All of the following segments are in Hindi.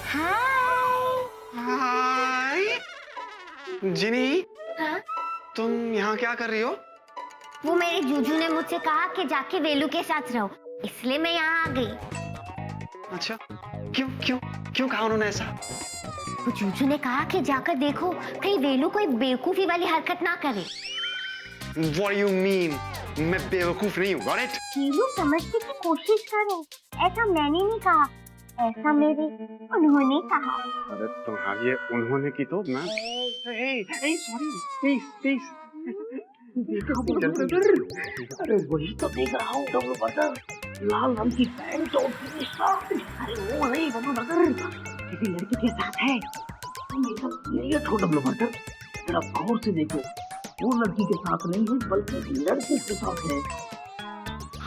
हाय जिनी, हाँ? तुम यहाँ क्या कर रही हो? वो मेरे जूजू ने मुझसे कहा कि जाके वेलू के साथ रहो, इसलिए मैं यहाँ आ गई। अच्छा, क्यों क्यों क्यों कहा उन्होंने ऐसा? वो जूजू ने कहा कि जाकर देखो कहीं वेलू कोई बेवकूफी वाली हरकत ना करे। What do you mean? मैं बेवकूफ नहीं हूँ, got it? वेलू समझने की कोशिश करो, ऐसा मैंने नहीं कहा, ऐसा मेरे उन्होंने कहा। अरे तुम्हारी ये उन्होंने की तो मैं सॉरी प्लीज अरे वही तो देख रहा हूँ डब्लू ब्रदर, लाल रंग की पैंट और पीली शर्ट। अरे वो नहीं डब्लू ब्रदर, किसी लड़की के साथ है। तुम एकदम इडियट हो डब्लू ब्रदर, जरा गौर से देखो, वो लड़की के साथ नहीं है बल्कि लड़के के साथ है।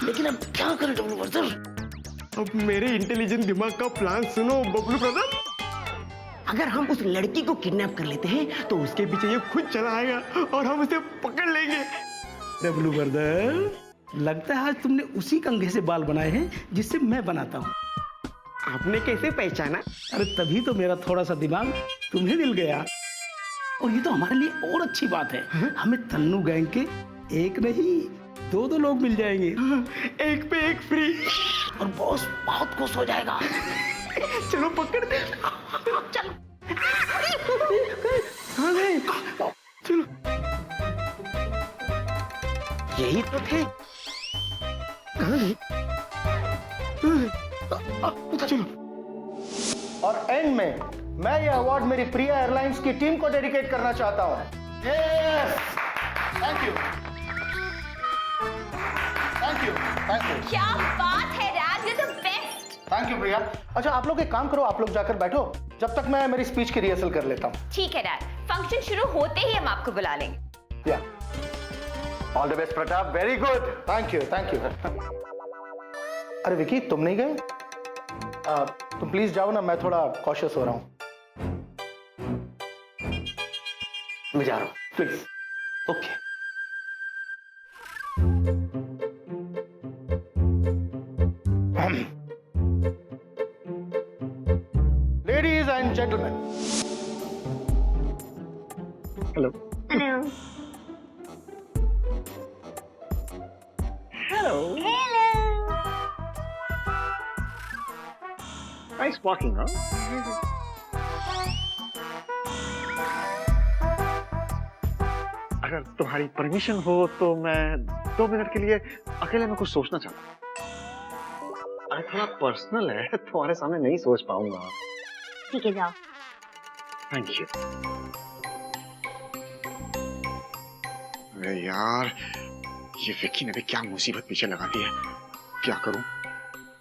लेकिन अब क्या करें डब्लू ब्रदर? अब मेरे इंटेलिजेंट दिमाग का प्लान सुनो बबलू ब्रदर। अगर हम उस लड़की को किडनैप कर लेते हैं तो उसके पीछे ये खुद चला आएगा और हम उसे पकड़ लेंगे। डब्लू ब्रदर, लगता है आज तुमने उसी कंघे से बाल बनाए हैं जिससे मैं बनाता हूँ। आपने कैसे पहचाना? अरे तभी तो मेरा थोड़ा सा दिमाग तुम्हें मिल गया। और ये तो हमारे लिए और अच्छी बात है, हमें तन्नू गैंग के एक नहीं दो लोग मिल जाएंगे, एक पे एक फ्री। और बॉस बहुत खुश हो जाएगा। चलो पकड़ दे। चलो कहाँ गए? चलो, यही तो थे। कहाँ गए? चलो। और एंड में मैं ये अवार्ड मेरी प्रिया एयरलाइंस की टीम को डेडिकेट करना चाहता हूं। Yes, thank you, thank you, thank you. क्या बात है rad, you the best. Thank you Priya. अच्छा आप लोग एक काम करो, आप लोग जाकर बैठो जब तक मैं मेरी स्पीच की रिहर्सल कर लेता हूं। ठीक है रैड, फंक्शन शुरू होते ही हम आपको बुला लेंगे। या all the best Pratap, very good, thank you, thank you. अरे विकी तुम नहीं गए? तुम प्लीज जाओ ना, मैं थोड़ा कॉशियस हो रहा हूं। मैं जा रहा हूँ। Please. Okay. Ladies and gentlemen. Hello. Hello. Hello. Hello. Nice walking, huh? अगर तुम्हारी परमिशन हो तो मैं 2 मिनट के लिए अकेले में कुछ सोचना चाहता हूँ। अरे थोड़ा पर्सनल है, तुम्हारे सामने नहीं सोच पाऊंगा। ठीक है जाओ। Thank you. अरे यार, ये विक्की ने भी क्या मुसीबत पीछे लगा दी है। क्या करूं?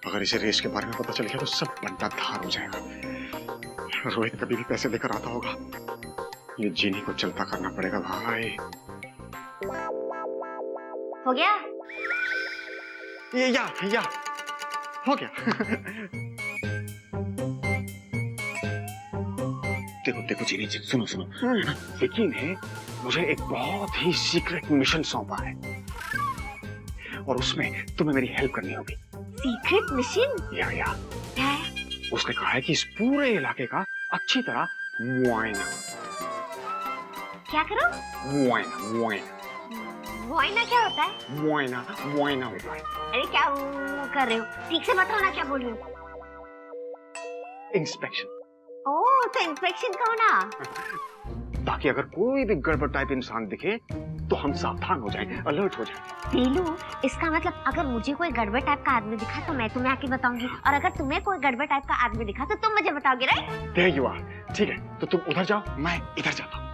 अगर इसे रेस के बारे में पता चल गया तो सब बंटा धार हो जाएगा। रोहित कभी भी पैसे लेकर आता होगा, ये जीनी को चलता करना पड़ेगा भाई। हो गया? ये या हो गया। देखो जीनी जी, सुनो विक्की ने मुझे एक बहुत ही सीक्रेट मिशन सौंपा है और उसमें तुम्हें मेरी हेल्प करनी होगी। Secret mission? या है? उसने कहा है कि इस पूरे इलाके का अच्छी तरह मुआयना। क्या करो? मुआयना मुआयना क्या होता है? मुआयना होता है। अरे क्या कर रहे हो? ठीक से बताओ ना क्या बोल रहे हो। इंस्पेक्शन। ओह, तो इंस्पेक्शन का होना। ताकि अगर कोई भी गड़बड़ टाइप इंसान दिखे तो हम सावधान हो जाएं, अलर्ट हो जाएं। नीलू, इसका मतलब अगर मुझे कोई गड़बड़ टाइप का आदमी दिखा तो मैं तुम्हें आके बताऊंगी, और अगर तुम्हें कोई गड़बड़ टाइप का आदमी दिखा तो तुम मुझे बताओगे, राइट? There you are। ठीक है, तो तुम उधर जाओ, मैं इधर जाता हूँ।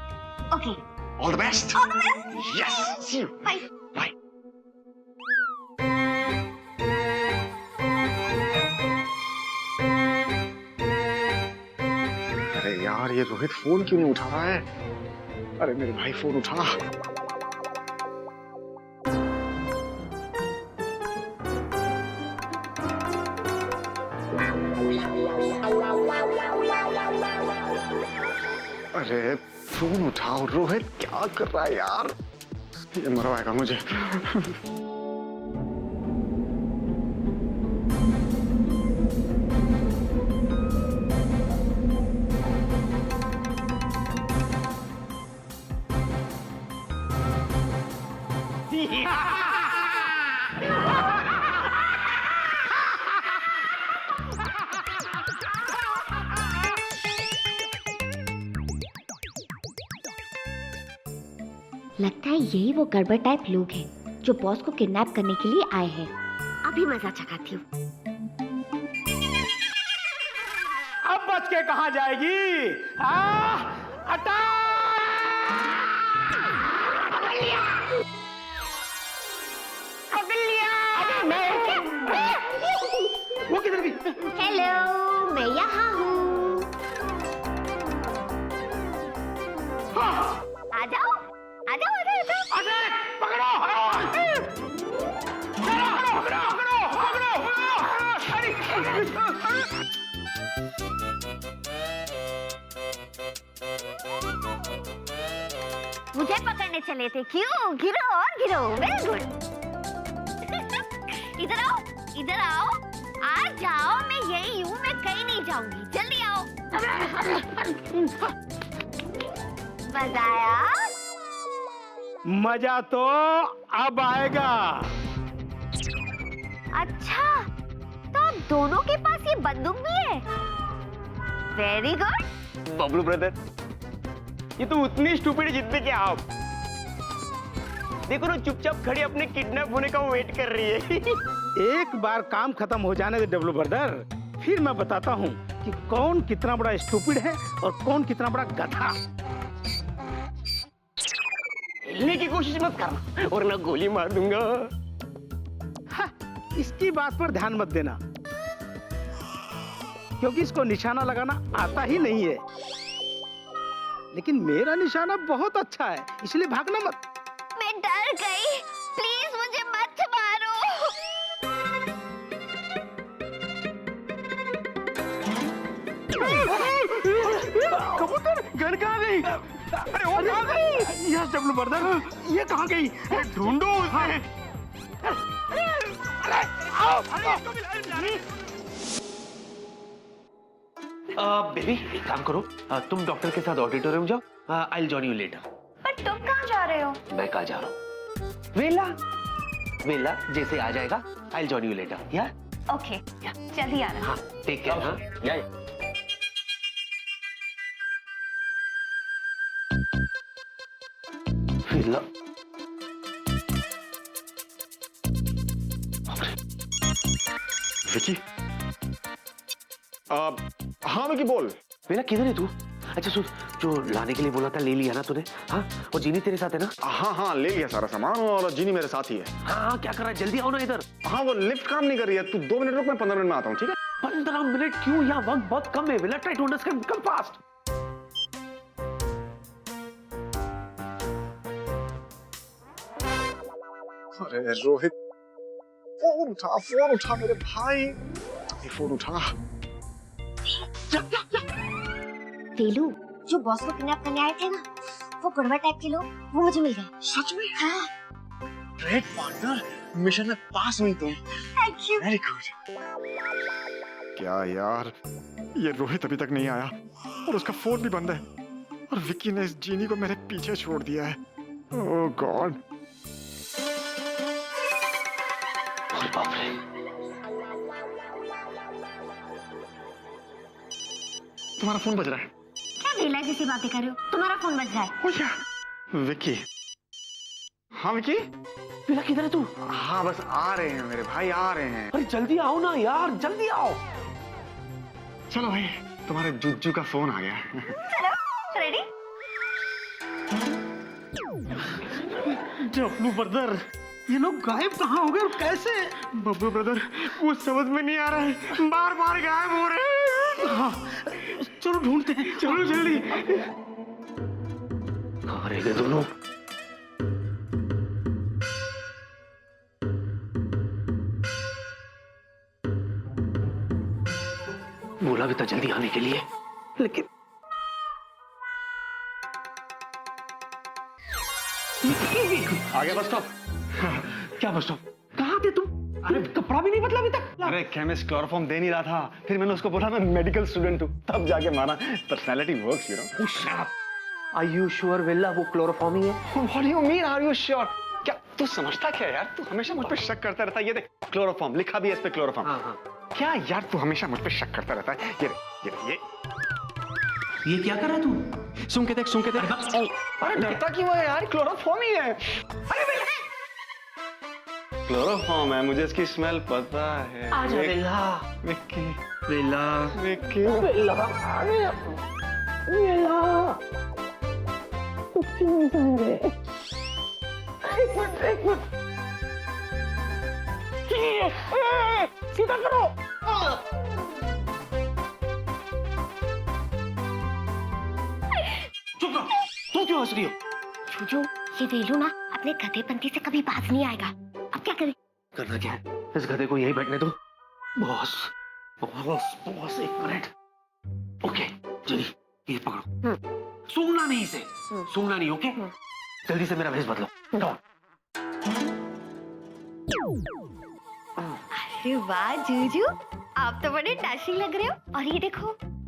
Okay. All the best। All the best। Yes, see you। Bye। Bye। अरे यार, ये रोहित फोन क्यों नहीं उठा रहा है? अरे मेरे भाई फोन उठा। अरे फोन उठाओ रोहित, क्या कर रहा है यार? ये मरवाएगा मुझे। लगता है यही वो गड़बड़ टाइप लोग हैं जो बॉस को किडनैप करने के लिए आए हैं। अभी मजा चखाती हूँ। अब बच के कहाँ जाएगी? अटैक! वो किधर गई? हेलो, मैं यहाँ हूँ। आ जाओ, आ जाओ, आ जाओ, आ जाओ। पकड़ो! मुझे पकड़ने चले थे, क्यों? गिरो और गिरो, वेरी गुड। इधर आओ, इधर आओ, आ जाओ, मैं यही हूँ, मैं कहीं नहीं जाऊंगी, जल्दी आओ। मजा आया? मजा तो अब आएगा। अच्छा, तो आप दोनों के पास ये बंदूक भी है? Very good. बबलू ब्रदर, ये तो उतनी स्टूपिड है जितने कि आप। देखो ना, चुपचाप खड़ी अपने किडनैप होने का वेट कर रही है। एक बार काम खत्म हो जाने दे डब्लू ब्रदर, फिर मैं बताता हूँ कि कौन कितना बड़ा स्टूपिड है और कौन कितना बड़ा गधा। हिलने की कोशिश मत करना और मैं गोली मार दूंगा। हाँ, इसकी बात पर ध्यान मत देना, क्योंकि इसको निशाना लगाना आता ही नहीं है। लेकिन मेरा निशाना बहुत अच्छा है, इसलिए भागना मत। मैं डर गई, प्लीज मुझे मत मारो। कबूतर, गन कहाँ गई? अरे वो कहाँ गई? यस डब्लू ब्रदर, ये कहाँ गई? ढूंढो उसे। अरे आओ, बेबी एक काम करो, तुम डॉक्टर के साथ ऑडिटोरियम जाओ। I will join you later. पर तुम कहाँ जा रहे हो? मैं कहाँ जा रहा हूँ? वेला, वेला जैसे आ जाएगा I will join you later. या ओके, जल्दी आना। हाँ, टेक केयर। हाँ, या वेला, विकी, हाँ विकी बोल। वेला किधर है तू? अच्छा सुन, जो लाने के लिए बोला था ले लिया ना तूने? हाँ, वो जीनी तेरे साथ है ना? हाँ हाँ, ले लिया सारा सामान और जीनी मेरे साथ ही है। हाँ, क्या कर रहा है? जल्दी आओ ना इधर। हाँ, वो लिफ्ट काम नहीं कर रही है, तू 2 मिनट रुक, मैं 15 मिनट में आता हूँ, ठीक है? 15 मिनट क्यों? यहाँ वक्त बहुत कम है। Well try to understand, come fast. अरे रोहित, फोन उठा मेरे भाई, फोन उठा। वेलू, जो बॉस को किडनैप करने आए थे ना, वो गड़बड़ टाइप के लोग, वो मुझे मिल गए। सच में? हाँ। ग्रेट पार्टनर, मिशन में पास हुई तुम। Thank you. Very good. क्या यार, ये रोहित अभी तक नहीं आया और उसका फोन भी बंद है और विक्की ने इस जीनी को मेरे पीछे छोड़ दिया है। ओह गॉड। अरे बाप रे। तुम्हारा फोन बज रहा है। क्या वेला जैसी बातें कर रहे हो? तुम्हारा फोन बज रहा है। ओ यार, विक्की। हाँ विक्की। वेला किधर है तू? हाँ बस आ रहे हैं मेरे भाई, आ रहे हैं। अरे जल्दी आओ ना यार, जल्दी आओ। चलो भाई, तुम्हारे जुज्जू का फोन आ गया। चलो, रेडी? डब्लू ब्रदर, ये लोग गायब कहाँ हो गए और कैसे? बब्बू ब्रदर, वो समझ में नहीं आ रहा है, बार बार गायब हो रहे हैं। हाँ, चलो ढूंढते हैं, चलो जल्दी। कहाँ रह गए दोनों? बोला भी था जल्दी आने के लिए, लेकिन आ गया बस स्टॉप। क्या बस स्टॉप? कहाँ थे तुम? अरे कपड़ा भी नहीं बदला अभी तक। अरे केमिस्ट क्लोरोफॉर्म दे नहीं रहा था, फिर मैंने उसको बोला मैं मेडिकल स्टूडेंट हूँ, तब जाके माना personality works, you know. Are you sure वेला वो क्लोरोफॉर्म ही है? What do you mean? Are you sure? क्या तू समझता क्या यार? तू हमेशा मुझ पे शक करता रहता है। ये देख, क्लोरोफॉर्म लिखा भी है इस पे, क्लोरोफॉर्म। हाँ हाँ। क्या यार, तू हमेशा मुझ पे शक करता रहता है। ये ये क्या कर रहा है तू? सुन के देख अरे डरता क्यों है यार, क्लोरोफॉर्म ही है। क्लोरोफॉर्म है, मुझे इसकी स्मेल पता है। आजा बेला। विक्की बेला। विक्की सीधा करो। चुप रहो, तुम क्यों हंस रही हो? जूजू, ये वेलू ना अपने गधेपंती से कभी बाज नहीं आएगा। अब क्या करें? करना क्या है, इस गधे को यहीं बैठने दो। बॉस बॉस बॉस, एक मिनट। ओके चलिए, ये पकड़ो। सूंघना नहीं इसे, सूंघना नहीं। ओके जल्दी से मेरा भेष बदलो। Come on. अरे वाह जूजू, आप तो बड़े डैशिंग लग रहे हो। और ये देखो,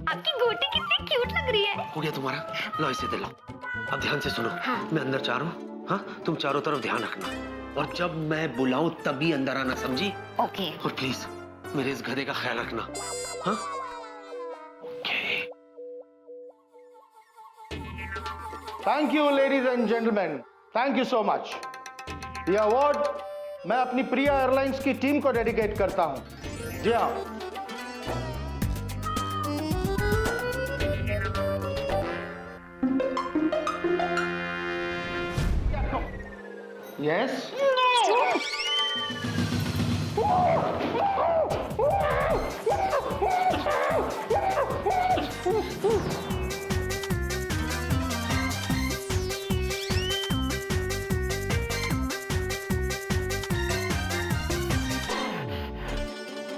आपकी गोटी कितनी क्यूट लग रही है। हो गया तुम्हारा, लो इसे दिलाओ। अब ध्यान से सुनो। हाँ। मैं अंदर जा रहा हूँ, हाँ तुम चारों तरफ ध्यान रखना, और जब मैं बुलाऊं तभी अंदर आना, समझी? ओके। और प्लीज मेरे इस गधे का ख्याल रखना, हाँ? Okay. Thank you ladies and gentleman, thank you so much. ये अवार्ड मैं अपनी प्रिया एयरलाइंस की टीम को डेडिकेट करता हूं। जी हाँ, yes.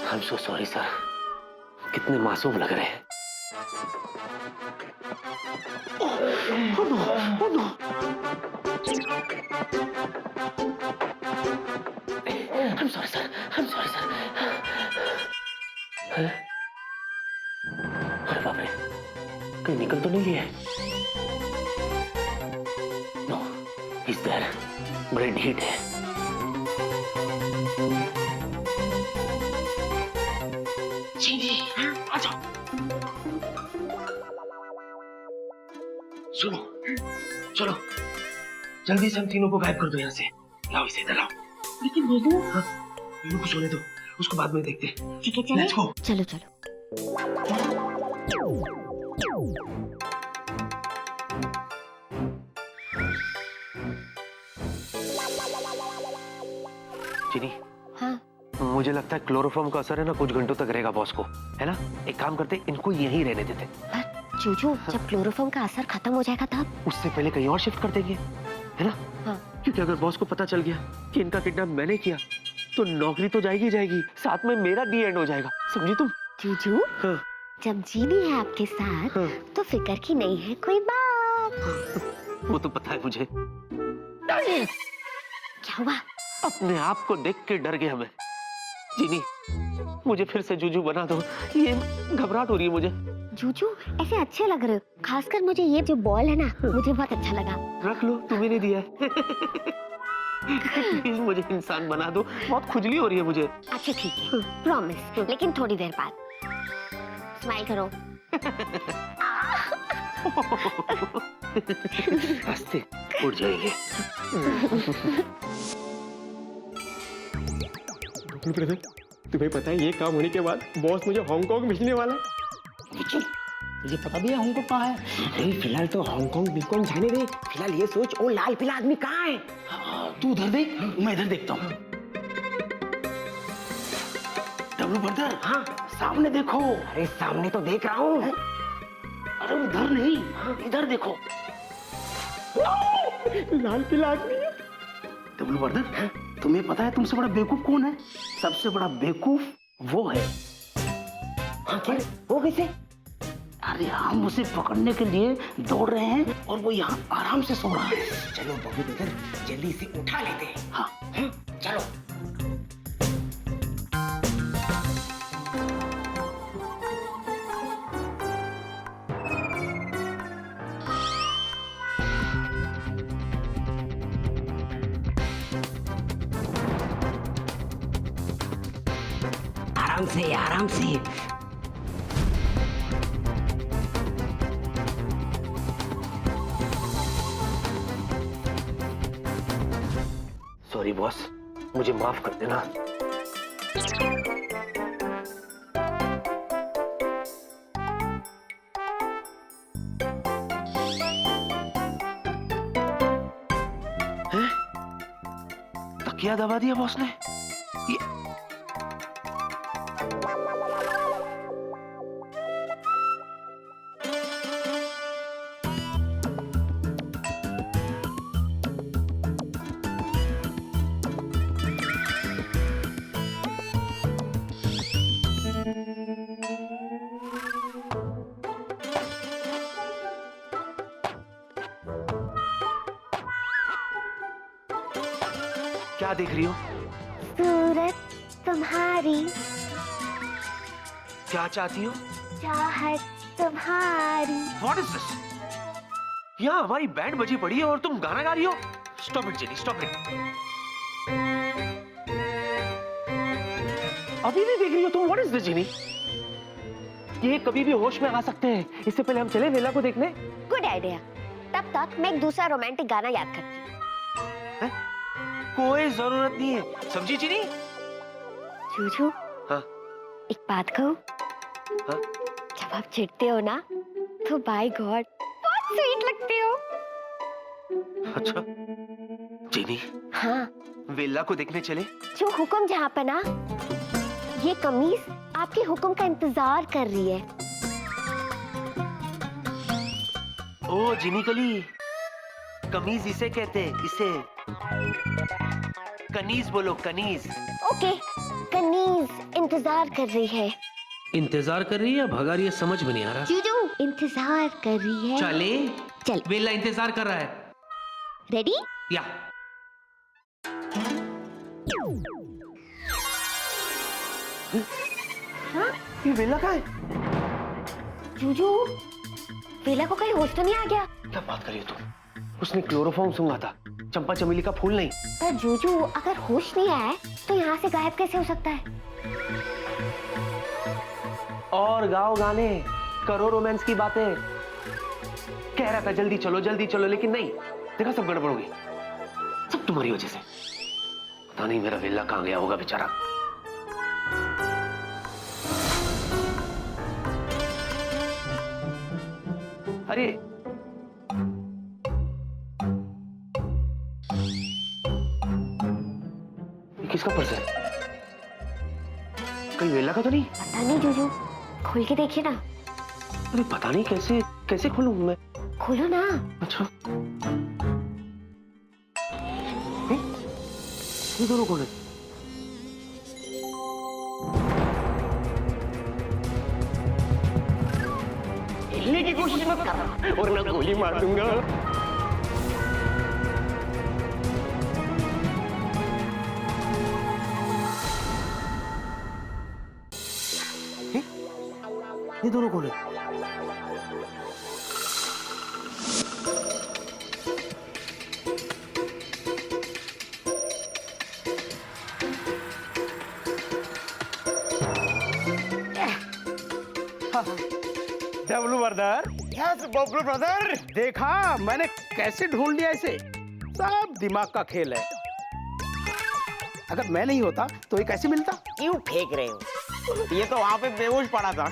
I am so sorry sir, कितने मासूम लग रहे हैं। Oh no, oh no. I'm sorry sir, I'm sorry sir. अरे बाप रे, कहीं निकल तो नहीं लिया? No, he's there. Brain heat है। सुनो, चलो जल्दी से हम तीनों को गायब कर दो यहाँ से। लाओ इसे इधर लाओ। लेकिन वेलू, हाँ, वेलू को सोने दो, उसको बाद में देखते हैं। ठीक है चले। Let's go. चलो चलो। चिनी, हाँ मुझे लगता है क्लोरोफॉर्म का असर है ना, कुछ घंटों तक रहेगा बॉस को, है ना? एक काम करते, इनको यहीं रहने देते। पर जूजू, जब क्लोरोफॉर्म का असर खत्म हो जाएगा तब? उससे पहले कहीं और शिफ्ट कर देंगे, है ना? हाँ। क्योंकि अगर बॉस को पता चल गया कि इनका किडनैप मैंने किया, तो नौकरी तो जाएगी जाएगी, साथ में मेरा डी एंड हो जाएगा, समझी तुम? जूजू, हाँ। जब जीनी है आपके साथ, हाँ। तो फिक्र की नहीं है कोई बात। वो तो पता है मुझे। क्या हुआ? अपने आप को देख के डर गया मैं। जीनी, मुझे फिर से जूजू बना दो, ये घबराहट हो रही है मुझे। जूजू, ऐसे अच्छे लग रहे हो। खासकर मुझे ये जो बॉल है ना, मुझे बहुत अच्छा लगा। रख लो, तुम्हें नहीं दिया है। प्लीज मुझे इंसान बना दो, बहुत खुजली हो रही है मुझे। अच्छा ठीक है, प्रॉमिस, लेकिन थोड़ी देर बाद। स्माइल करो। हंसते उड़ जाएंगे। ब्रदर, तुम्हें पता है ये काम होने के बाद बॉस मुझे हांगकांग भेजने वाला है। मुझे पता भी है हांगकांग कहाँ है। अरे फिलहाल तो हांगकांग बिल्कुल जाने दे, फिलहाल ये सोच वो लाल पीला आदमी कहाँ है। तू उधर देख, मैं इधर देखता हूँ। डब्लू ब्रदर, हाँ सामने देखो। अरे सामने तो देख रहा हूँ। अरे उधर नहीं, इधर देखो। लाल पीला आदमी है। डब्लू ब्रदर, तुम्हें पता है तुमसे बड़ा बेवकूफ कौन है? सबसे बड़ा बेवकूफ वो है। हाँ क्या? वो कैसे? अरे हम उसे पकड़ने के लिए दौड़ रहे हैं और वो यहाँ आराम से सो रहा है। चलो बबलू ब्रदर, जल्दी से उठा लेते हैं। हाँ चलो। आराम से, आराम से। सॉरी बॉस, मुझे माफ कर देना। हैं? तकिया दबा दिया बॉस ने। ये क्या देख रही हो? सूरत तुम्हारी, क्या चाहती हो? चाहत तुम्हारी। What is this? यहाँ हमारी बैंड बजी पड़ी है और तुम गाना गा रही हो? Stop it, jenny, stop it. अभी भी देख रही हो तुम? What is this, jenny? ये कभी भी होश में आ सकते हैं। इससे पहले हम चले वेला को देखने। Good idea. तब तक मैं एक दूसरा रोमांटिक गाना याद करती हूँ। कोई जरूरत नहीं है, समझी जेनी? जूजू, हाँ? एक बात कहूँ? हाँ? जब आप चिढ़ते हो ना, तो बाय गॉड बहुत स्वीट लगते हो। अच्छा, जेनी, हाँ, वेला को देखने चले? जो हुक्म जहाँ पे ना, ये कमीज आपके हुक्म का इंतजार कर रही है। ओ जेनी कली, कमीज इसे कहते हैं, इसे। कनीज बोलो, कनीज। ओके, कनीज इंतजार कर रही है। इंतजार कर रही है या भगा रही है, समझ में नहीं आ रहा। जूजू इंतजार कर रही है। चले? चल। वेला इंतजार कर रहा है। रेडी? या। हाँ? ये वेला कहाँ है? जूजू, वेला को कहीं होश तो नहीं आ गया? क्या बात कर रही हो तुम? उसने क्लोरोफॉर्म सूंघा था, चंपा चमेली का फूल नहीं। पर जूजू, अगर होश नहीं आया तो यहाँ से गायब कैसे हो सकता है? और गाओ गाने, करो रोमांस की बातें। कह रहा था जल्दी चलो, लेकिन नहीं। देखा, सब गड़बड़ हो गई, सब तुम्हारी वजह से। पता नहीं मेरा वेला कहाँ गया होगा बेचारा। अरे किसका पर्स है? कहीं वेला का तो नहीं? पता नहीं जूजू, खोल के देखिए ना। अरे पता नहीं, कैसे खोलूं मैं? खोलो ना। अच्छा, ये दोनों कौन है? हिलने की कोशिश मत करना वरना गोली मार दूंगा। ये दोनों कौन है? W brother. Yes Bablu brother. देखा मैंने कैसे ढूंढ लिया इसे? सब दिमाग का खेल है। अगर मैं नहीं होता तो ये कैसे मिलता? क्यों फेंक रहे हो? ये तो वहां पे बेहोश पड़ा था।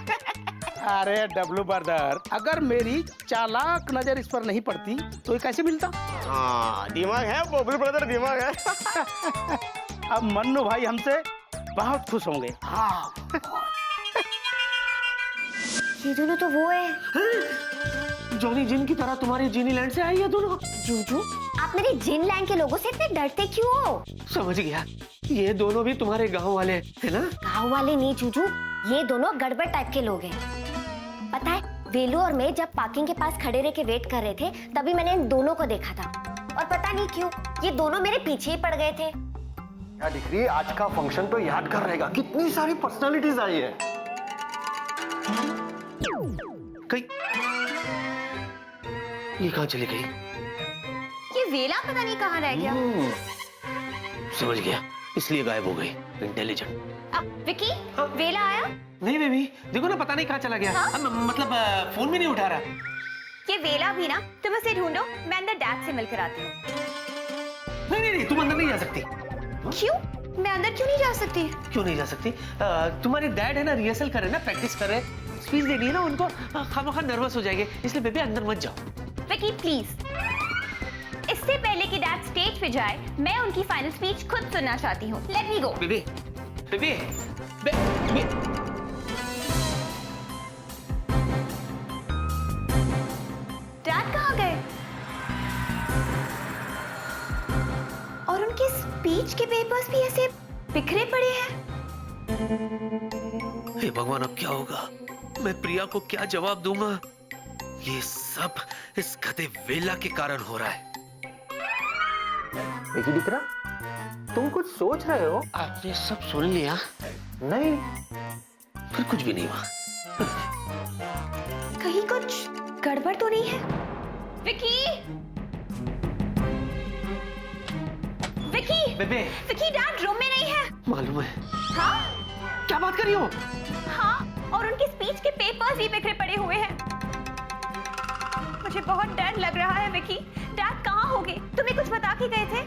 अरे डब्लू ब्रदर, अगर मेरी चालाक नजर इस पर नहीं पड़ती तो ये कैसे मिलता? हाँ, दिमाग है बबलू ब्रदर, दिमाग है। अब मन्नू भाई हमसे बहुत खुश होंगे। हाँ। ये दोनों तो वो है। जॉनी जिन की तरह तुम्हारे जीनी लैंड से आई है दोनों। जूजू, आप मेरे जिन लैंड के लोगों से इतने डरते क्यों हो? समझ गया, ये दोनों भी तुम्हारे गांव वाले है ना? गाँव वाले नहीं जूजू, ये दोनों गड़बड़ टाइप के लोग हैं। पता है, वेलू और मैं जब पार्किंग के पास खड़े रह के वेट कर रहे थे, तभी मैंने इन दोनों को देखा था। और पता नहीं क्यों ये दोनों मेरे पीछे ही पड़ गए थे। क्या दिख रही है? आज का फंक्शन तो यादगार रहेगा। कितनी सारी पर्सनालिटीज आई है। कहीं ये कहाँ चली गई? ये वेला पता नहीं कहाँ रह गया। समझ गया, इसलिए गायब हो गई। इंटेलिजेंट। विकी, हाँ? वेला आया? नहीं बेबी, देखो ना, पता नहीं कहाँ चला गया। हाँ? मतलब फोन भी नहीं उठा रहा। ये वेला भी ना, तुम उसे ढूंढो, मैं अंदर डैड से मिलकर आती हूँ। नहीं, तुम अंदर नहीं जा सकती। क्यों? मैं अंदर क्यों नहीं जा सकती? क्यों नहीं जा सकती? तुम्हारे डैड है ना, रिहर्सल कर रहे हैं ना, प्रैक्टिस कर रहे हैं, स्पीच देनी है ना उनको, खामखा नर्वस हो जाएंगे, इसलिए बेबी अंदर मत जाओ। विकी प्लीज, इससे पहले कि डैड स्टेज पे जाए, मैं उनकी फाइनल स्पीच खुद सुनना चाहती हूँ। लेट मी गो। बेबी बेबी बेबी डैड कहाँ गए? और उनके स्पीच के पेपर्स भी ऐसे बिखरे पड़े हैं। हे भगवान, अब क्या होगा? मैं प्रिया को क्या जवाब दूंगा? ये सब इस गधे वेला के कारण हो रहा है। विकी दिकरा, तुम कुछ सोच रहे हो? आपने सब सुन लिया? नहीं। फिर कुछ भी नहीं हुआ। कहीं कुछ गड़बड़ तो नहीं है? विकी! विकी! बेबे विकी, डैड रूम में नहीं है। मालूम है। हाँ? क्या बात कर रही हो? हाँ, और उनके स्पीच के पेपर्स भी बिखरे पड़े हुए हैं। मुझे बहुत डर लग रहा है विकी। डैड कहाँ होंगे? तुम्हें कुछ बता के गए थे?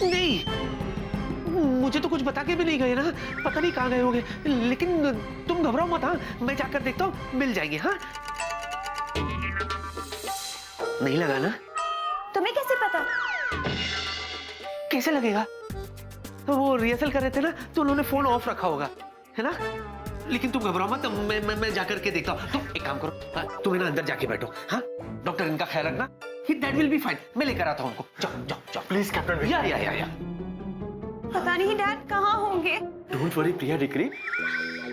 नहीं, मुझे तो कुछ बता के भी नहीं गए ना, पता नहीं कहाँ गए होंगे। लेकिन तुम घबराओ मत, हाँ, मैं जाकर देखता हूँ, मिल जाएंगे। हाँ, नहीं लगा ना? तुम्हें कैसे पता? कैसे लगेगा? वो रिहर्सल कर रहे थे ना, तो उन्होंने फोन ऑफ रखा होगा, है ना? लेकिन तुम घबराओ मत, मैं जाकर के देखता हूँ। तुम एक काम करो, तुम ना अंदर जाके बैठो। हाँ, डॉक्टर इनका ख्याल रखना। That will be fine. मैं लेकर आता हूँ उनको। जाओ जाओ जाओ। Please captain. या। पता नहीं डैड कहाँ होंगे। Don't worry Priya decree,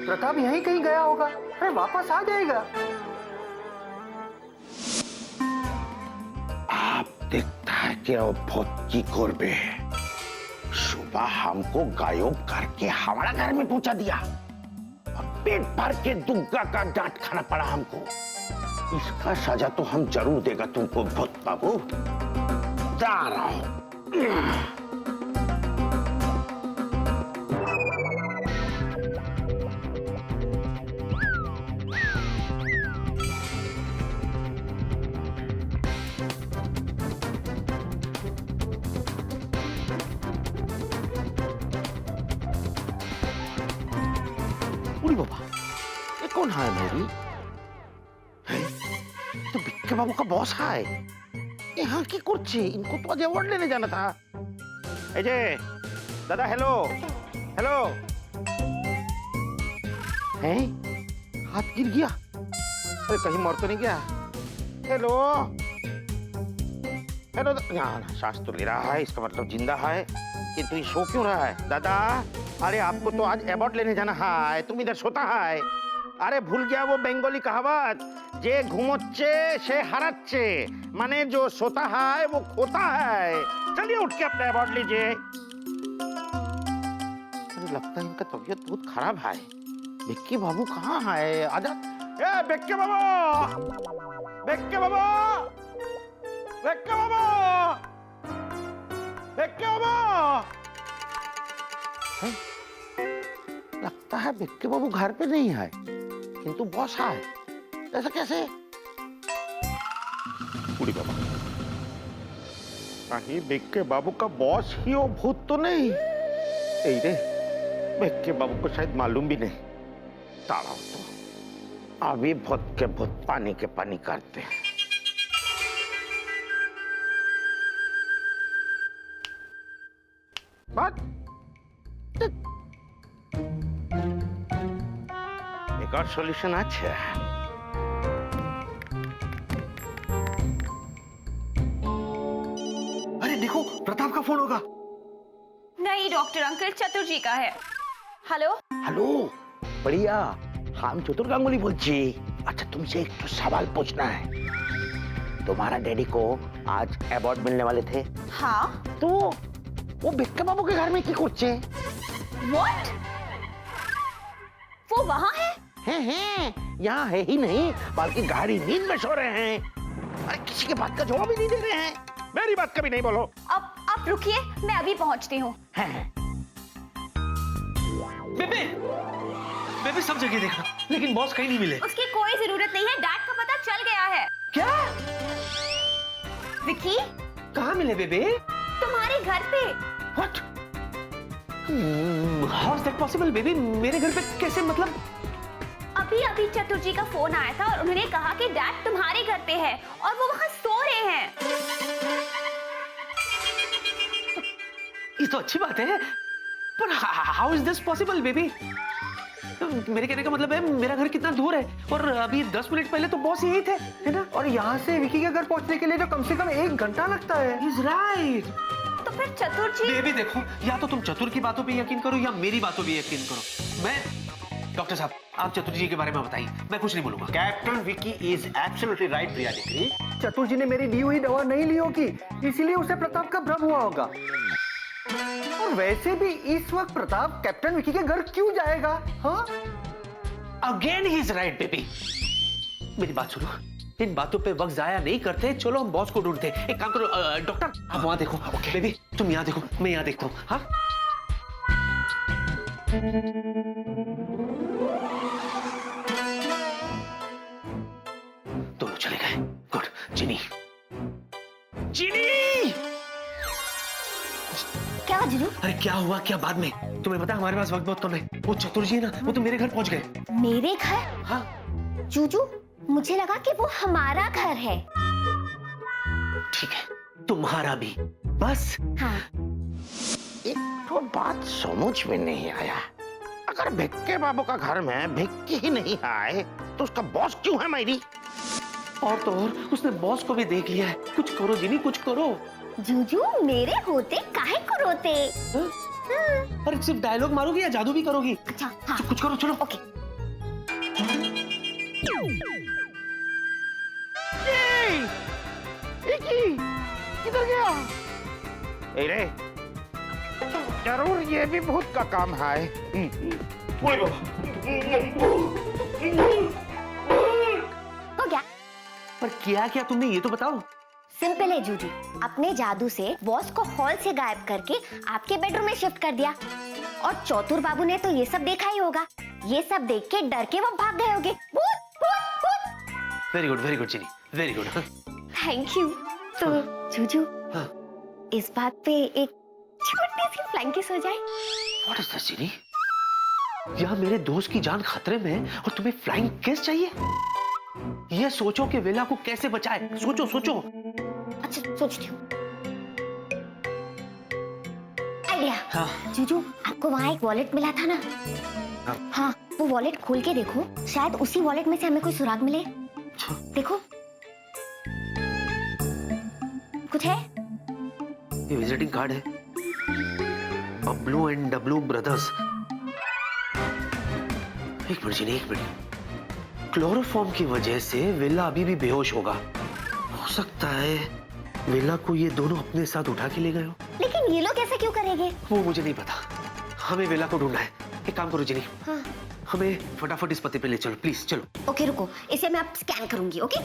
Pratap यहीं कहीं गया होगा, अरे वापस आ जाएगा। आप देखता है कि वो बहुत की कोरबे है। सुबह हमको गायब करके हमारा घर में पहुंचा दिया और पेट भर के दुग्गा का डांट खाना पड़ा हमको। इसका सजा तो हम जरूर देगा तुमको भूत बाबू। जा रहा हूं। उड़ी बाबा, ये कौन है मेरी? तो बिक्के बाबू का बॉस है। यहाँ की कुर्सी, इनको तो आज अवार्ड लेने जाना था। अजय दादा, हेलो हेलो। हैं? हाथ गिर गया? अरे कहीं मर तो नहीं गया? Hello hello. ना, सांस तो ले रहा है, इसका मतलब जिंदा है, किंतु ये सो क्यों रहा है? दादा, अरे आपको तो आज अवार्ड लेने जाना है, तुम इधर सोता है। अरे भूल गया वो बंगाली कहावत, जे घूमोच्चे से हराच्चे, माने जो सोता है वो खोता है। चलिए उठ के अपना अवार्ड लीजिए। मुझे लगता है इनका तबीयत बहुत खराब है। बिक्की बाबू कहाँ है? आजा। ए बिक्की बाबू, बिक्की बाबू, बिक्की बाबू, बिक्की बाबू। लगता है बिक्की बाबू घर पे नहीं है, किंतु बॉस है। ऐसा कैसे? उड़ी बाबा, कहीं बिक्के बाबू का बॉस ही वो भूत तो नहीं? यही रे, बिक्के बाबू को शायद मालूम भी नहीं। ताड़ा तो अभी भूत के भूत पानी के पानी करते हैं। बात एक और सॉल्यूशन अच्छा है। अरे देखो, प्रताप का फोन होगा। नहीं डॉक्टर अंकल, चतुर जी का है। हेलो। हेलो बढ़िया, हम चतुर गांगुली बोलছি। अच्छा, तुमसे एक तो सवाल पूछना है। तुम्हारा डैडी को आज अवार्ड मिलने वाले थे। हाँ। तो वो बिक्के बाबू के घर में की कुछ है? What? वो वहाँ है? हैं, यहाँ है ही नहीं, बल्कि गाड़ी नींद में सो रहे हैं। अरे किसी के बात का जवाब ही नहीं दे रहे हैं। मेरी बात कभी नहीं बोलो। अब आप रुकिए, मैं अभी पहुँचती हूँ। बेबे, बेबे सब जगह देखा, लेकिन बॉस कहीं नहीं मिले। उसकी कोई जरूरत नहीं है, डैड का पता चल गया है। क्या? विकी, कहाँ मिले बेबे? तुम्हारे घर पे। What? How is that possible baby? मेरे घर पे कैसे, मतलब? अभी अभी चतुर जी का फोन आया था और उन्होंने कहा कि डैड तुम्हारे घर पे है और वो वहाँ सो रहे हैं। ये तो अच्छी बात है, पर how is this possible baby? मेरे कहने का मतलब है मेरा घर कितना दूर है और अभी 10 मिनट पहले तो बॉस यही थे, है ना? और यहाँ से विकी के घर पहुंचने के लिए तो कम से कम 1 घंटा लगता है। Is right. तो फिर चतुर जी बेबी देखो, या तो तुम चतुर की बातों पे यकीन करो या मेरी बातों पे यकीन करो। मैं डॉक्टर साहब, आप चतुर जी के बारे में बताइए, मैं कुछ नहीं बोलूंगा। Captain Vicky is absolutely right Priya degree. चतुर जी ने मेरी दी हुई दवा नहीं ली होगी, इसीलिए उसे प्रताप का भ्रम हुआ होगा। और वैसे भी इस वक्त प्रताप कैप्टन विकी के घर क्यों जाएगा? हाँ, again he is right baby. मेरी बात सुनो, इन बातों पे वक्त जाया नहीं करते, चलो हम बॉस को ढूंढते। एक काम करो डॉक्टर, आप वहां देखो। बेबी तुम यहाँ देखो, मैं यहाँ देखता हूँ। हाँ दोनों चले गए। गुड। जिनी, जिनी! क्या हुआ जीजू? अरे क्या हुआ क्या बाद में? तुम्हें पता है हमारे पास वक्त बहुत कम है। वो चतुर जी है ना, वो तो मेरे घर पहुंच गए। मेरे घर? हाँ जीजू मुझे लगा कि वो हमारा घर है। ठीक है, तुम्हारा भी। बस हाँ। एक तो बात समझ में नहीं आया, अगर भिक्के बाबू का घर में भिक्की ही नहीं आए तो उसका बॉस क्यों है मेरी? और तो और उसने बॉस को भी देख लिया है। कुछ करो जिनी, कुछ करो। जीजू मेरे होते काहे को रोते? अरे सिर्फ डायलॉग मारोगी या जादू भी करोगी? अच्छा हाँ। कुछ करो, चलो। ओके। किधर गया? अरे जरूर ये भी भूत का काम है। हो गया। पर किया क्या तुमने, ये तो बताओ। सिंपल है जूजी, अपने जादू से बॉस को हॉल से गायब करके आपके बेडरूम में शिफ्ट कर दिया। और चौतुर बाबू ने तो ये सब देखा ही होगा। ये सब देख के डर के वो भाग गए होंगे। Very good Ginny, very good. Thank you. तो जूजू हाँ। इस बात पे एक छोटी सी फ्लाइंग किस हो जाए? व्हाट इज दिस जिनी? यहाँ मेरे दोस्त की जान खतरे में है और तुम्हें फ्लाइंग किस चाहिए? ये सोचो कि वेला को कैसे बचाए। सोचो सोचो। अच्छा सोचती हूँ। आइडिया। हाँ। जूजू आपको वहाँ एक वॉलेट मिला था ना? हाँ, वो वॉलेट खोल के देखो, शायद उसी वॉलेट में से हमें कोई सुराग मिले। देखो कुछ है? ये विजिटिंग कार्ड है, बबलू एंड डब्लू ब्रदर्स। एक मिनट जिनी, एक मिनट। क्लोरोफॉर्म की वजह से वेला अभी भी बेहोश होगा। हो सकता है वेला को ये दोनों अपने साथ उठा के ले गए हो। लेकिन ये लोग ऐसा क्यों करेंगे? वो मुझे नहीं पता। हमें वेला को ढूंढना है। एक काम करो जिनी, हाँ। हमें फटाफट इस पते पे ले चलो प्लीज। चलो। ओके रुको, इसे मैं अब स्कैन करूंगी। ओके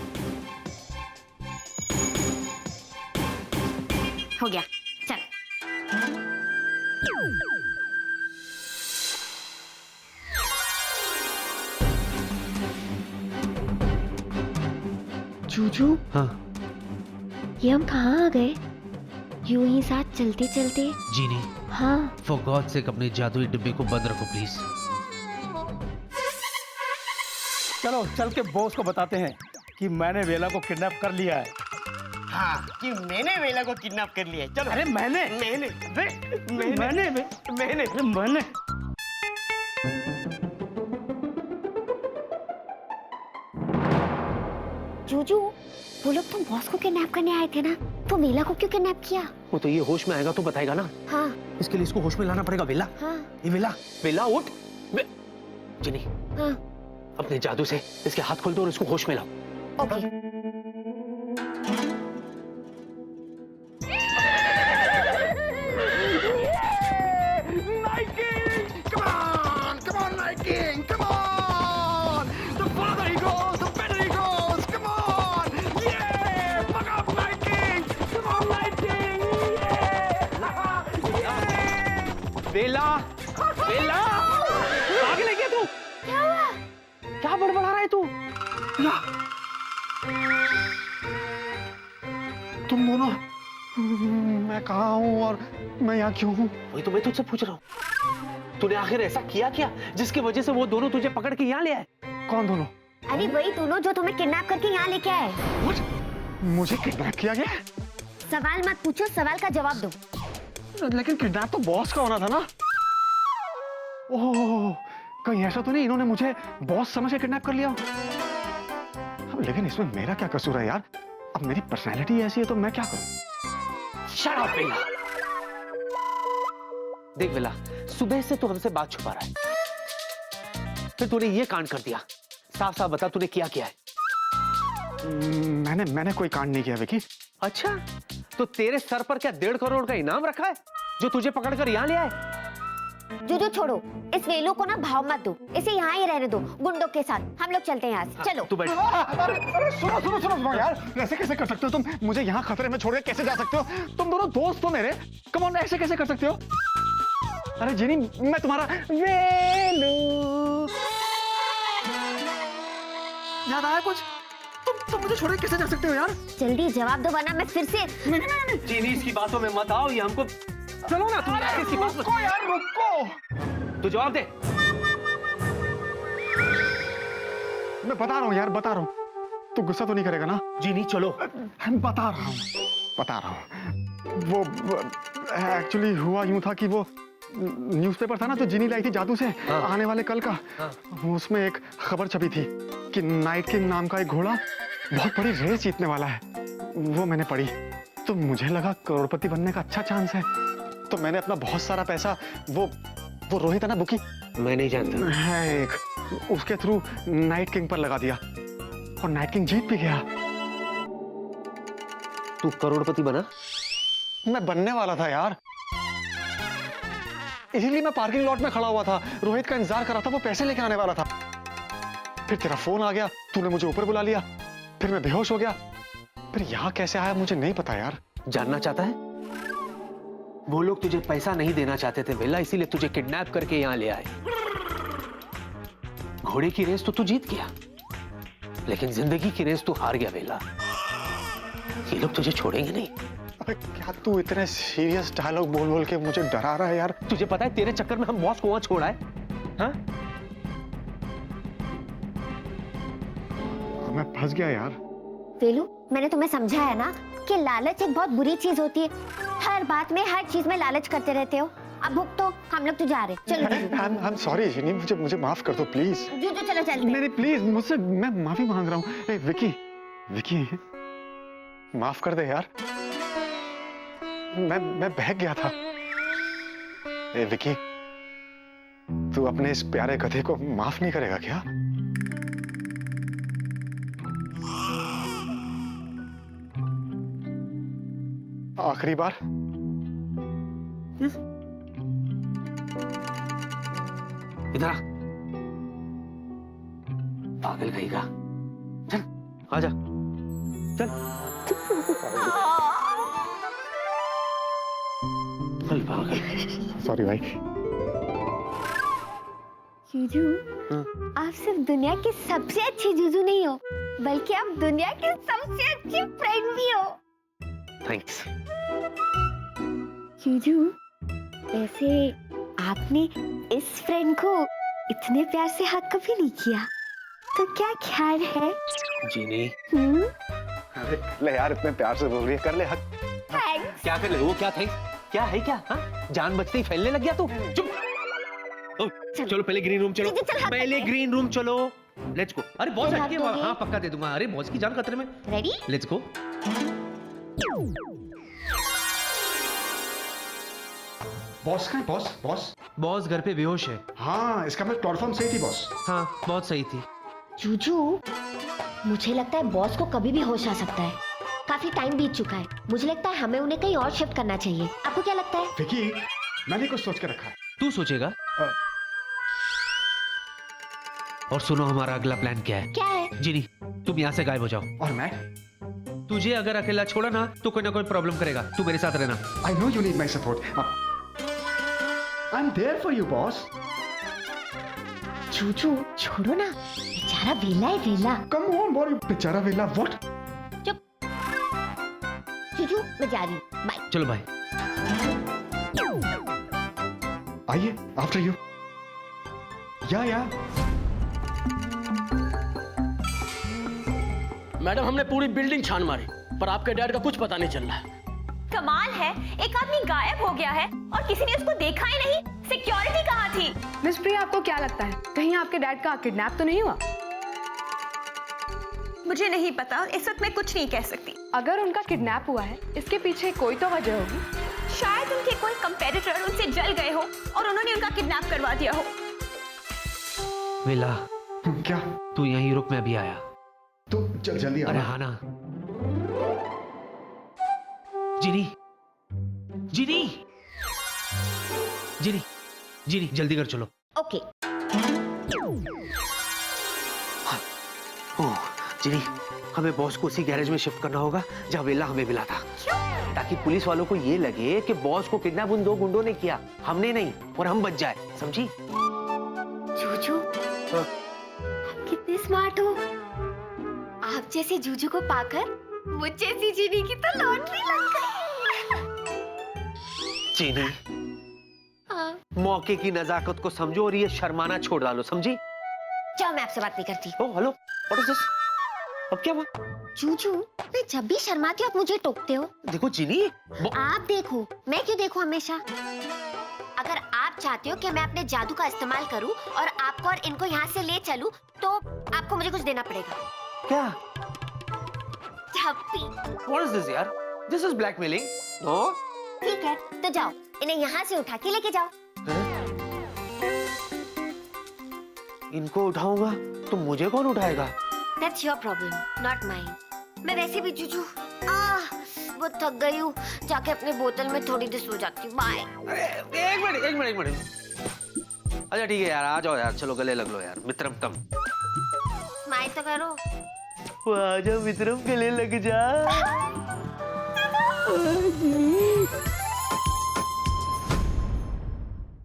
हो गया, चल। जूजू हाँ ये हम कहाँ आ गए? यूं ही साथ चलते चलते। जीनी, हाँ फॉर गॉड सेक अपने जादुई डिब्बे को बंद रखो प्लीज। चलो चल के बॉस को बताते हैं कि मैंने वेला को किडनैप कर लिया है। हाँ कि मैंने वेला को किडनैप कर लिया है। चलो। अरे मैंने जूजू वो लोग तो बॉस को किडनैप करने आए थे ना, तो वेला को क्यों किडनैप किया? वो तो ये होश में आएगा तो बताएगा ना। हाँ इसके लिए इसको होश में लाना पड़ेगा। वेला, हाँ ये वेला, वेला उठ। जिनी हाँ। अपने जादू से इसके हाथ खोल दो और इसको होश में लाओ। ओके। वेला, वेला, आगे ले गया तू। क्या हुआ? क्या बड़बड़ा रहा है तू? या तुम दोनों, मैं कहाँ हूँ और मैं यहाँ क्यों हूँ? वही तो मैं तुझसे पूछ रहा हूँ। तूने आखिर ऐसा किया क्या जिसकी वजह से वो दोनों तुझे पकड़ के यहाँ ले आए? कौन दोनों? अरे वही दोनों जो तुम्हें किडनैप करके यहाँ लेके आए। मुझे किडनैप किया गया? सवाल मत पूछो, सवाल का जवाब दो। लेकिन किडनैप तो बॉस का होना था ना। ओह, कहीं ऐसा तो नहीं इन्होंने मुझे बॉस समझ के किडनैप कर लिया? अब लेकिन इसमें मेरा क्या कसूर है यार? अब मेरी पर्सनैलिटी ऐसी है तो मैं क्या करूं? शट अप बेला। देख बेला, सुबह से तू हमसे बात छुपा रहा है, फिर तूने ये कांड कर दिया। साफ साफ बता तूने किया क्या है? मैंने कोई कांड नहीं किया विकी। अच्छा, तो तेरे सर पर क्या 1.5 करोड़ का इनाम रखा है जो तुझे पकड़कर यहाँ ले आए? जो छोड़ो, इस वेलू को ना भाव मत दो, इसे यहाँ ही रहने दो गुंडों के साथ। हम लोग चलते हैं यहाँ से, चलो। तू बैठ। अरे सुनो यार, ऐसे कैसे कर सकते हो तुम? मुझे यहाँ खतरे में छोड़ के कैसे जा सकते हो? तुम दोनों दोस्त हो मेरे, कम ऑन, ऐसे कैसे कर सकते हो? अरे जिनी, मैं तुम्हारा वेलू। याद आया कुछ? तुम मुझे छोड़ के कैसे जा सकते हो यार? जल्दी जवाब दो वरना मैं फिर से। चीनी इसकी बातों में मत आओ, ये हमको। चलो ना, तुम इसकी बात में। रुको यार, रुको। तू जवाब दे। मैं बता रहा हूँ यार, बता रहा हूँ। तू गुस्सा तो नहीं करेगा ना? चीनी चलो। मैं बता रहा हूँ। वो एक्चुअली हुआ यूं था कि वो न्यूज़पेपर था ना जो जिनी लाई थी जादू से, आने वाले कल का। उसमें एक खबर छपी थी कि नाइट किंग नाम का एक घोड़ा बहुत बड़ी रेस जीतने वाला है। वो मैंने पढ़ी तो मुझे लगा करोड़पति बनने का अच्छा चांस है, तो मैंने अपना बहुत सारा पैसा वो रोहित है ना बुकी, मैं नहीं जानता है एक, उसके थ्रू नाइट किंग पर लगा दिया और नाइट किंग जीत भी गया। तू करोड़पति बना? मैं बनने वाला था यार, इसीलिए मैं पार्किंग लॉट में खड़ा हुआ था, रोहित का इंतजार कर रहा था, वो पैसे लेके आने वाला था। फिर तेरा फोन आ गया, तूने मुझे ऊपर बुला लिया, फिर मैं बेहोश हो गया। फिर यहाँ कैसे आया मुझे नहीं पता यार। जानना चाहता है? वो लोग तुझे पैसा नहीं देना चाहते थे बेला, इसीलिए तुझे किडनैप करके यहाँ ले आए। घोड़े की रेस तो तू जीत गया, लेकिन जिंदगी की रेस तू हार गया बेला। ये लोग तुझे छोड़ेंगे नहीं। अबे क्या तू इतने सीरियस डायलॉग बोल बोल के मुझे डरा रहा है यार? तुझे पता है तेरे चक्कर में हम बॉस को वहां छोड़ा है? हाँ? मैं फंस गया यार। वेलू, मैंने तुम्हें समझाया ना कि लालच एक बहुत बुरी चीज होती है। हर बात में, हर चीज में लालच करते रहते हो। अब भुग तो, हम लोग तो जा रहे। चलो। I'm sorry जिनी, मुझे माफ कर दो प्लीज। जो चलो चलते। नहीं प्लीज, मुझसे मैं माफी मांग रहा हूँ। विकी माफ कर दे यार, मैं बहक गया था। विकी, तू अपने इस प्यारे गधे को माफ नहीं करेगा क्या? आखिरी बार। इधर आ, पागल कहेगा। चल आजा, चल। चल पागल। सॉरी भाई। जुजू, आप सिर्फ दुनिया की सबसे अच्छी जुजू नहीं हो, बल्कि आप दुनिया की सबसे अच्छी फ्रेंड भी हो। थैंक्स। जुजू, वैसे आपने इस फ्रेंड को इतने प्यार से हक कभी नहीं किया, तो क्या ख्याल है? जीनी। अरे ले यार, इतने प्यार से बोल रही है, कर ले हक। थैंक्स। क्या कर ले? वो क्या थैंक्स? क्या है क्या? हाँ? जान बचते ही फैलने लग गया तू। चुप। चलो पहले ग्रीन रूम चलो। पहले ग्रीन रूम चलो। Let's go. अरे बॉस हटके, हाँ पक्का दे दूंगा। अरे बॉस की जान खतरे में। रेडी? Let's go. बॉस का बॉस बॉस बॉस घर पे बेहोश है। हाँ, इसका मतलब प्लेटफॉर्म सही थी बॉस। हाँ बहुत सही थी। जूजू, मुझे लगता है बॉस को कभी भी होश आ सकता है। काफी टाइम बीत चुका है, मुझे लगता है हमें उन्हें कहीं और शिफ्ट करना चाहिए। आपको क्या लगता है? विकी, मैंने कुछ सोच के रखा है। तू सोचेगा। और सुनो हमारा अगला प्लान क्या है। क्या है? जिनी, तुम यहाँ से गायब हो जाओ। और मैं? तुझे अगर अकेला छोड़ा ना तो कोई ना कोई प्रॉब्लम करेगा। तू मेरे साथ रहना। I know you need my support. I'm there for you, boss. Juju, छोड़ो ना, बेचारा वेला है वेला। Come on, boy, बेचारा वेला। What? चुप। जूजू, मैं जा रही हूँ। बाय। चलो भाई। आइए, after you. या मैडम हमने पूरी बिल्डिंग छान मारी पर आपके डैड का कुछ पता नहीं चल रहा। कमाल है, एक आदमी गायब हो गया है और किसी ने उसको देखा ही नहीं। सिक्योरिटी कहाँ थी? मिस प्रिया, आपको क्या लगता है कहीं आपके डैड का किडनैप तो नहीं हुआ? मुझे नहीं पता, इस वक्त मैं कुछ नहीं कह सकती। अगर उनका किडनैप हुआ है इसके पीछे कोई तो वजह होगी। शायद उनके कोई कंपेटिटर उनसे जल गए हो और उन्होंने उनका किडनैप करवा दिया हो। वेला, क्या? तू यहीं रुक, मैं अभी आया। तो जल्दी अरे आना। हाँ ना। जिनी, जिनी, जिनी, जिनी, जल्दी कर, चलो। ओके। ओह, जिनी, हमें बॉस को उसी गैरेज में शिफ्ट करना होगा जहाँ वेला हमें मिला था। ताकि पुलिस वालों को ये लगे कि बॉस को किडनैप उन 2 गुंडों ने किया, हमने नहीं, और हम बच जाए, समझी? जूजू, कितने स्मार्ट हो। आप जैसे जूजू को पाकर मुझ जैसी जीनी की तो लॉटरी लग गई। जिनी, हाँ। मौके की नजाकत को समझो और ये शर्माना छोड़ डालो, समझी? जाओ, मैं आपसे बात नहीं करती। Oh hello, what is this? अब क्या हुआ? जूजू, मैं जब भी शर्माती हूँ आप मुझे टोकते हो। देखो जिनी, आप देखो, मैं क्यों देखूं हमेशा? अगर आप चाहते हो कि मैं अपने जादू का इस्तेमाल करूं और आपको और इनको यहाँ से ले चलूं, तो आपको मुझे कुछ देना पड़ेगा। क्या? झप्पी। What is this यार? This is blackmailing. No? ठीक है, तो जाओ, इन्हें यहाँ से उठा के लेके जाओ। इनको उठाऊंगा तो मुझे कौन उठाएगा? That's your problem, not mine. मैं वैसे भी जूजू बहुत थक गई हूँ, जाके अपने बोतल में थोड़ी देर सो जाती हूँ। बाय। एक मिनट। अच्छा ठीक है यार, आ जाओ यार, चलो गले लग लो यार, मित्रम तम। स्माइल तो करो। आजा मित्रम, गले लग जा।